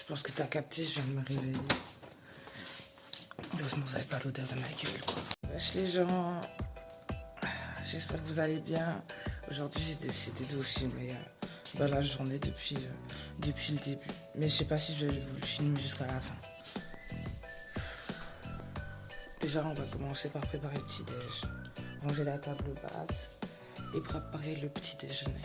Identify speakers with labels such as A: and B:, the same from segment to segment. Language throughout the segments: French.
A: Je pense que t'as capté, je viens de me réveiller. Heureusement, vous n'avez pas l'odeur de ma gueule, quoi. Wesh les gens, j'espère que vous allez bien. Aujourd'hui, j'ai décidé de vous filmer la journée depuis le début. Mais je sais pas si je vais vous le filmer jusqu'à la fin. Déjà, on va commencer par préparer le petit-déj. Ranger la table basse et préparer le petit déjeuner.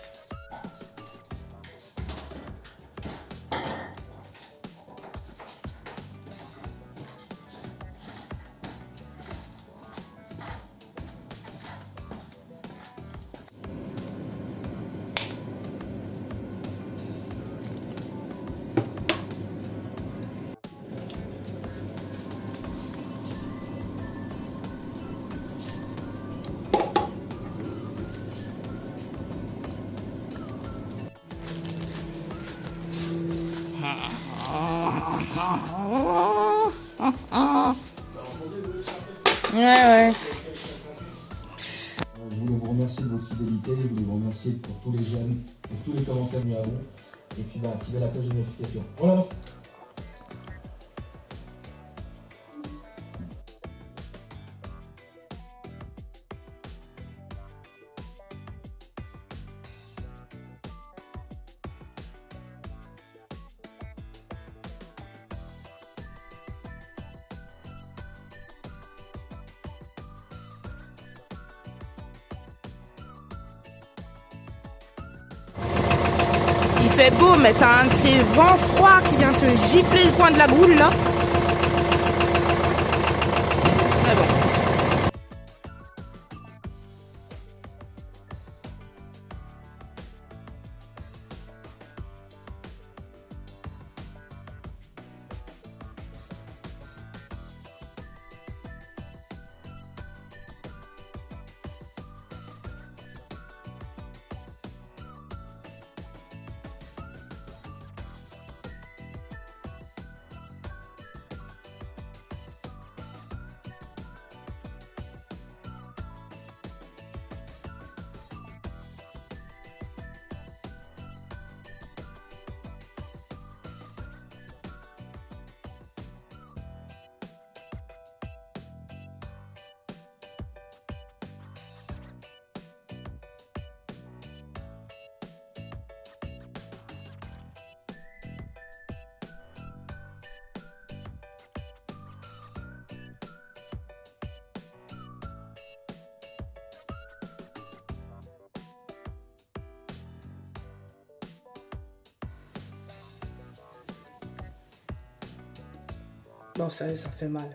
A: Ouais.
B: Je voulais vous remercier de votre fidélité, je voulais vous remercier pour tous les j'aime, pour tous les commentaires que nous avons. Et puis activer la cloche de notification. Voilà.
A: Il fait beau, mais t'as un de ces vents froids qui vient te gifler le coin de la goule là. Mais bon. Non, sérieux, ça fait mal.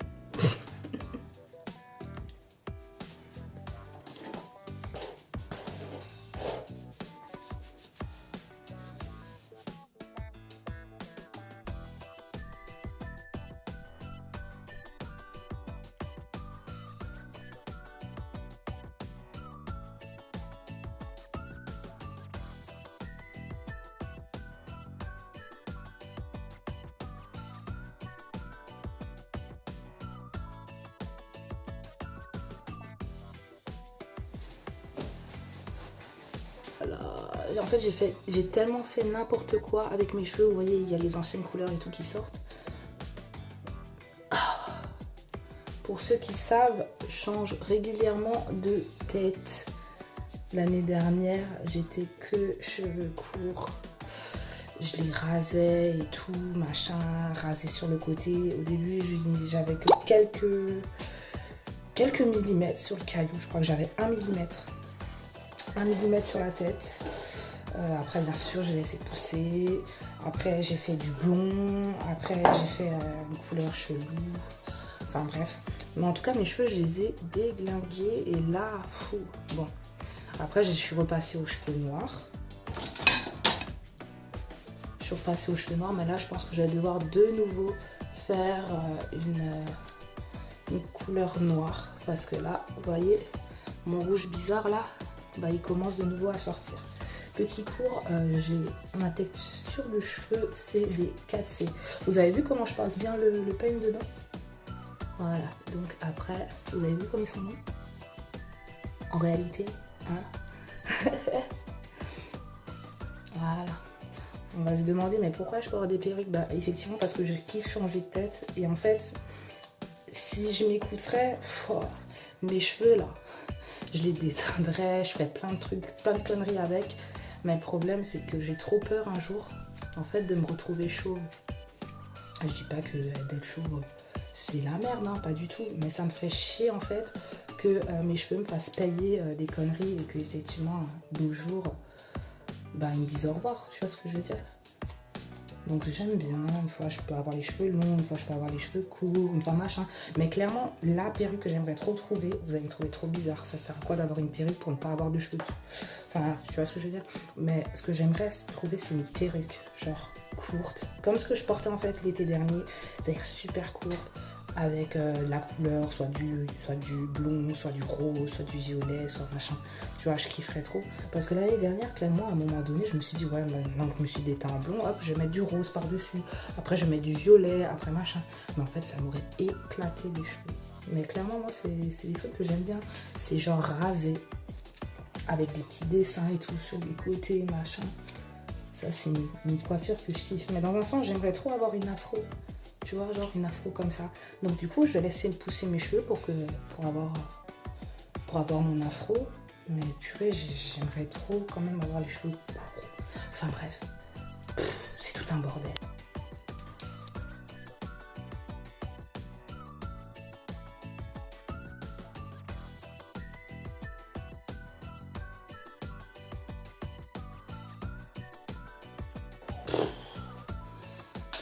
A: En fait, j'ai tellement fait n'importe quoi avec mes cheveux. Vous voyez, il y a les anciennes couleurs et tout qui sortent. Pour ceux qui savent, je change régulièrement de tête. L'année dernière, j'étais que cheveux courts. Je les rasais et tout, machin, rasé sur le côté. Au début, j'avais que quelques millimètres sur le caillou. Je crois que j'avais 1 millimètre. 1 millimètre sur la tête. Après, bien sûr, j'ai laissé pousser. Après, j'ai fait du blond. Après, j'ai fait une couleur chelou. Enfin, bref. Mais en tout cas, mes cheveux, je les ai déglingués. Et là, fou. Bon. Après, je suis repassée aux cheveux noirs. Je suis repassée aux cheveux noirs. Mais là, je pense que je vais devoir de nouveau faire une couleur noire. Parce que là, vous voyez, mon rouge bizarre, là, bah, il commence de nouveau à sortir. Petit cours, j'ai ma texture de cheveux, c'est des 4C. Vous avez vu comment je passe bien le peigne dedans? Voilà, donc après, vous avez vu comme ils sont beaux? En réalité, hein? Voilà. On va se demander, mais pourquoi je porte des perruques? Bah, effectivement, parce que je kiffe changer de tête. Et en fait, si je m'écouterais, mes cheveux là, je les déteindrais, je ferais plein de trucs, plein de conneries avec. Mais le problème, c'est que j'ai trop peur un jour, en fait, de me retrouver chauve. Je dis pas que d'être chauve, c'est la merde, hein, pas du tout. Mais ça me ferait chier, en fait, que mes cheveux me fassent payer des conneries et qu'effectivement, de jour, bah, ils me disent au revoir. Tu vois ce que je veux dire? Donc j'aime bien, une fois je peux avoir les cheveux longs, une fois je peux avoir les cheveux courts, une fois machin. Mais clairement, la perruque que j'aimerais trop trouver, vous allez me trouver trop bizarre. Ça sert à quoi d'avoir une perruque pour ne pas avoir de cheveux dessus? Enfin, tu vois ce que je veux dire? Mais ce que j'aimerais trouver, c'est une perruque, genre courte. Comme ce que je portais en fait l'été dernier, c'est-à-dire super courte, avec la couleur, soit du blond, soit du rose, soit du violet, soit machin. Tu vois, je kifferais trop. Parce que l'année dernière, clairement, à un moment donné, je me suis dit, ouais, maintenant que je me suis déteint en blond, hop, je vais mettre du rose par-dessus. Après, je vais mettre du violet, après machin. Mais en fait, ça m'aurait éclaté les cheveux. Mais clairement, moi, c'est des trucs que j'aime bien. C'est genre rasé, avec des petits dessins et tout sur les côtés, machin. Ça, c'est une coiffure que je kiffe. Mais dans un sens, j'aimerais trop avoir une afro. Tu vois, genre une afro comme ça. Donc du coup, je vais laisser pousser mes cheveux pour avoir mon afro. Mais purée, j'aimerais trop quand même avoir les cheveux courts. Enfin bref, c'est tout un bordel.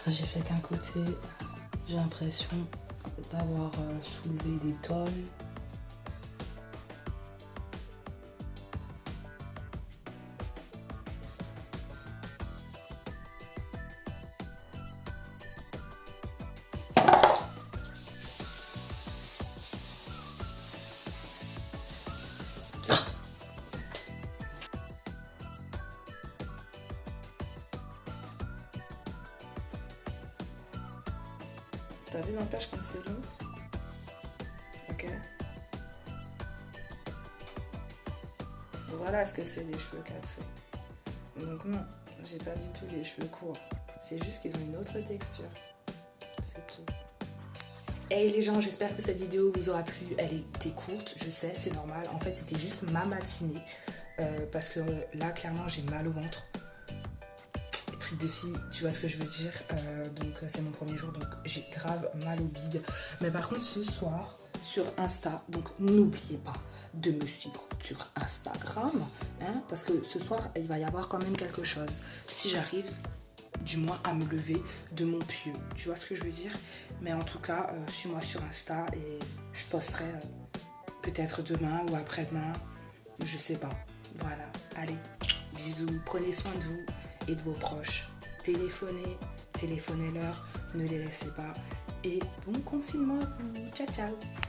A: J'ai fait qu'un côté, j'ai l'impression d'avoir soulevé des tonnes. T'as vu n'empêche comme c'est long? Ok. Voilà ce que c'est les cheveux cassés. Donc non, j'ai pas du tout les cheveux courts. C'est juste qu'ils ont une autre texture. C'est tout. Hey les gens, j'espère que cette vidéo vous aura plu. Elle était courte, je sais, c'est normal. En fait, c'était juste ma matinée. Parce que là, clairement, j'ai mal au ventre. De fille, tu vois ce que je veux dire, donc c'est mon premier jour, donc j'ai grave mal au bide. Mais par contre ce soir sur Insta, donc n'oubliez pas de me suivre sur Instagram, hein, parce que ce soir il va y avoir quand même quelque chose, si j'arrive du moins à me lever de mon pieu, tu vois ce que je veux dire. Mais en tout cas, suis-moi sur Insta et je posterai peut-être demain ou après-demain, je sais pas. Voilà, allez, bisous, prenez soin de vous et de vos proches. Téléphonez-leur, ne les laissez pas. Et bon confinement à vous. Ciao, ciao.